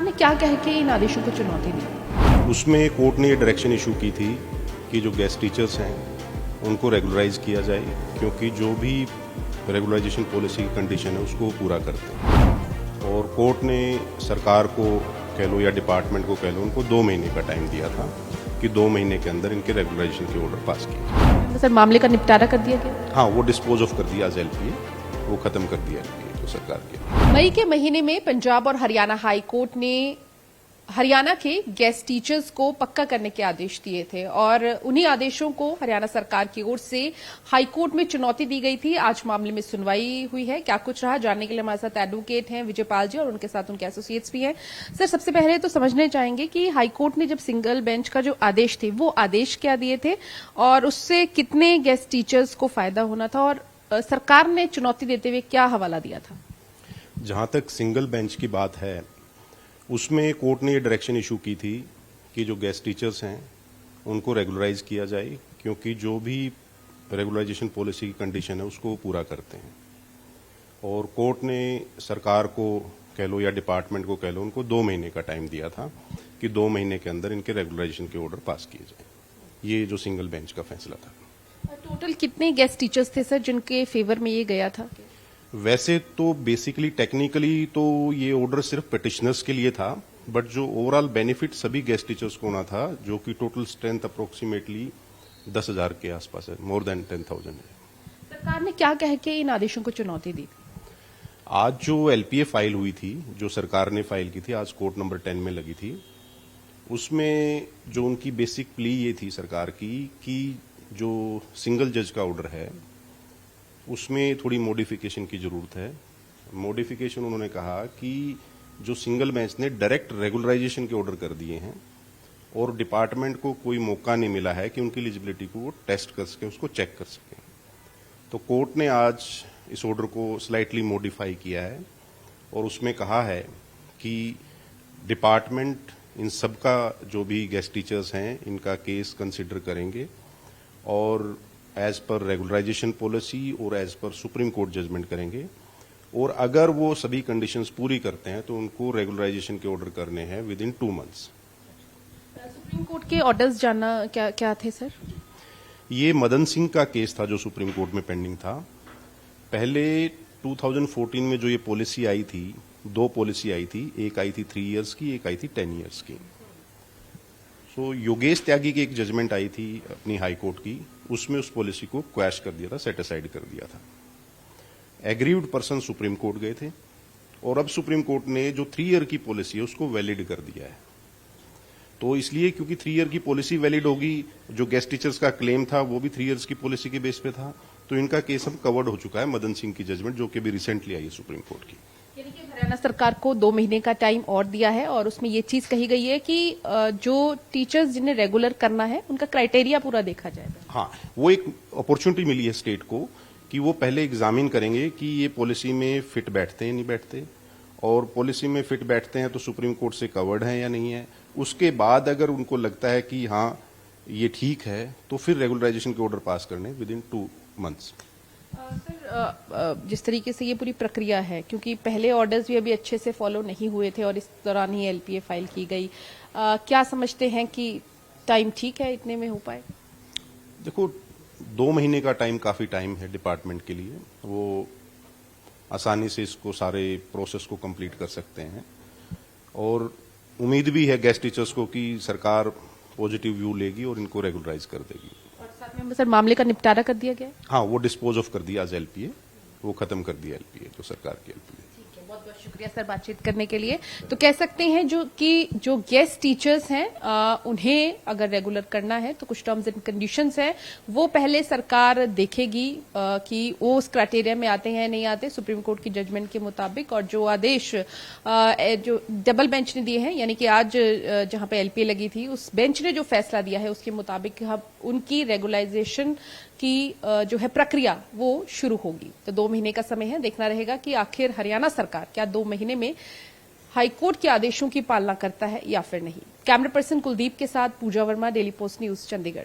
ने क्या कह के इन आदेशों को चुनौती दी? उसमें कोर्ट ने ये डायरेक्शन इशू की थी कि जो गेस्ट टीचर्स हैं उनको रेगुलराइज किया जाए, क्योंकि जो भी रेगुलराइजेशन पॉलिसी की कंडीशन है उसको पूरा करते हैं। और कोर्ट ने सरकार को कह लो या डिपार्टमेंट को कह लो, उनको 2 महीने का टाइम दिया था कि 2 महीने के अंदर इनके रेगुलराइजेशन के ऑर्डर पास किए जाए। सर, मामले का निपटारा कर दिया गया? हाँ, वो डिस्पोज ऑफ कर दिया एलपीए, वो खत्म कर दिया एलपीए तो सरकार के। मई के महीने में पंजाब और हरियाणा हाई कोर्ट ने हरियाणा के गेस्ट टीचर्स को पक्का करने के आदेश दिए थे और उन्हीं आदेशों को हरियाणा सरकार की ओर से हाई कोर्ट में चुनौती दी गई थी। आज मामले में सुनवाई हुई है। क्या कुछ रहा, जानने के लिए हमारे साथ एडवोकेट हैं विजयपाल जी और उनके साथ उनके एसोसिएट्स भी हैं। सर, सबसे पहले तो समझने चाहेंगे कि हाई कोर्ट ने जब सिंगल बेंच का जो आदेश थे वो आदेश क्या दिए थे और उससे कितने गेस्ट टीचर्स को फायदा होना था और सरकार ने चुनौती देते हुए क्या हवाला दिया था? जहां तक सिंगल बेंच की बात है, उसमें कोर्ट ने ये डायरेक्शन इशू की थी कि जो गेस्ट टीचर्स हैं उनको रेगुलराइज किया जाए, क्योंकि जो भी रेगुलराइजेशन पॉलिसी की कंडीशन है उसको पूरा करते हैं। और कोर्ट ने सरकार को कह लो या डिपार्टमेंट को कह लो, उनको 2 महीने का टाइम दिया था कि 2 महीने के अंदर इनके रेगुलराइजेशन के ऑर्डर पास किए जाए। ये जो सिंगल बेंच का फैसला था। टोटल कितने गेस्ट टीचर्स थे सर जिनके फेवर में ये गया था? वैसे तो बेसिकली टेक्निकली तो ये ऑर्डर सिर्फ पिटिशनर्स के लिए था, बट जो ओवरऑल बेनिफिट सभी गेस्ट टीचर्स को होना था, जो कि टोटल स्ट्रेंथ अप्रोक्सीमेटली 10,000 के आसपास है, मोर देन 10,000 है। सरकार ने क्या कह के इन आदेशों को चुनौती दी? आज जो एलपीए फाइल हुई थी, जो सरकार ने फाइल की थी, आज कोर्ट नंबर 10 में लगी थी, उसमें जो उनकी बेसिक प्ली ये थी सरकार की कि जो सिंगल जज का ऑर्डर है उसमें थोड़ी मॉडिफिकेशन की जरूरत है। मॉडिफिकेशन उन्होंने कहा कि जो सिंगल बेंच ने डायरेक्ट रेगुलराइजेशन के ऑर्डर कर दिए हैं और डिपार्टमेंट को कोई मौका नहीं मिला है कि उनकी एलिजिबिलिटी को वो टेस्ट कर सके, उसको चेक कर सके। तो कोर्ट ने आज इस ऑर्डर को स्लाइटली मॉडिफाई किया है और उसमें कहा है कि डिपार्टमेंट इन सबका जो भी गेस्ट टीचर्स हैं इनका केस कंसिडर करेंगे और एज पर रेगुलराइजेशन पॉलिसी और as per supreme court judgement करेंगे, और अगर वो सभी कंडीशंस पूरी करते हैं तो उनको रेगुलराइजेशन के ऑर्डर करने हैं with in 2 months. Supreme court के ऑर्डर्स जानना क्या थे सर? ये मदन सिंह का केस था जो सुप्रीम कोर्ट में पेंडिंग था। पहले 2014 में जो ये पॉलिसी आई थी, 2 पॉलिसी आई थी, एक आई थी 3 इयर्स की, एक आई थी 10 इयर्स की। तो योगेश त्यागी की एक जजमेंट आई थी अपनी हाई कोर्ट की, उसमें उस पॉलिसी को क्वैश कर दिया था, सेट असाइड कर दिया था। एग्रीव्ड पर्सन सुप्रीम कोर्ट गए थे और अब सुप्रीम कोर्ट ने जो 3 ईयर की पॉलिसी है उसको वैलिड कर दिया है। तो इसलिए क्योंकि 3 ईयर की पॉलिसी वैलिड होगी, जो गेस्ट टीचर्स का क्लेम था वो भी 3 इयर्स की पॉलिसी के बेस पे था, तो इनका केस अब कवर्ड हो चुका है मदन सिंह की जजमेंट, जो कि अभी रिसेंटली आई है सुप्रीम कोर्ट की। यानी कि हरियाणा सरकार को 2 महीने का टाइम और दिया है और उसमें ये चीज कही गई है कि जो टीचर्स जिन्हें रेगुलर करना है उनका क्राइटेरिया पूरा देखा जाएगा। हाँ, वो एक अपॉर्चुनिटी मिली है स्टेट को कि वो पहले एग्जामिन करेंगे कि ये पॉलिसी में फिट बैठते हैं नहीं बैठते, और पॉलिसी में फिट बैठते हैं तो सुप्रीम कोर्ट से कवर्ड है या नहीं है। उसके बाद अगर उनको लगता है कि हाँ ये ठीक है तो फिर रेगुलराइजेशन के ऑर्डर पास करने विद इन 2 मंथ्स। सर, जिस तरीके से ये पूरी प्रक्रिया है, क्योंकि पहले ऑर्डर्स भी अभी अच्छे से फॉलो नहीं हुए थे और इस दौरान ही एलपीए फाइल की गई, क्या समझते हैं कि टाइम ठीक है, इतने में हो पाए? देखो, 2 महीने का टाइम काफी टाइम है डिपार्टमेंट के लिए, वो आसानी से इसको सारे प्रोसेस को कंप्लीट कर सकते हैं और उम्मीद भी है गेस्ट टीचर्स को कि सरकार पॉजिटिव व्यू लेगी और इनको रेगुलराइज कर देगी। और साथ में सर मामले का निपटारा कर दिया गया? हाँ, वो डिस्पोज ऑफ कर दिया आज एलपीए, वो खत्म कर दिया एलपीए तो सरकार की एलपीए। बहुत बहुत शुक्रिया सर बातचीत करने के लिए। तो कह सकते हैं जो गेस्ट टीचर्स हैं उन्हें अगर रेगुलर करना है तो कुछ टर्म्स एंड कंडीशंस हैं, वो पहले सरकार देखेगी कि वो उस क्राइटेरिया में आते हैं नहीं आते सुप्रीम कोर्ट की जजमेंट के मुताबिक। और जो आदेश जो डबल बेंच ने दिए हैं, यानी कि आज जहां पे एलपीए लगी थी उस बेंच ने जो फैसला दिया है उसके मुताबिक उनकी रेगुलाइजेशन की जो है प्रक्रिया वो शुरू होगी। तो 2 महीने का समय है, देखना रहेगा कि आखिर हरियाणा सरकार क्या 2 महीने में हाईकोर्ट के आदेशों की पालना करता है या फिर नहीं। कैमरा पर्सन कुलदीप के साथ Pooja Verma, daily post news, Chandigarh.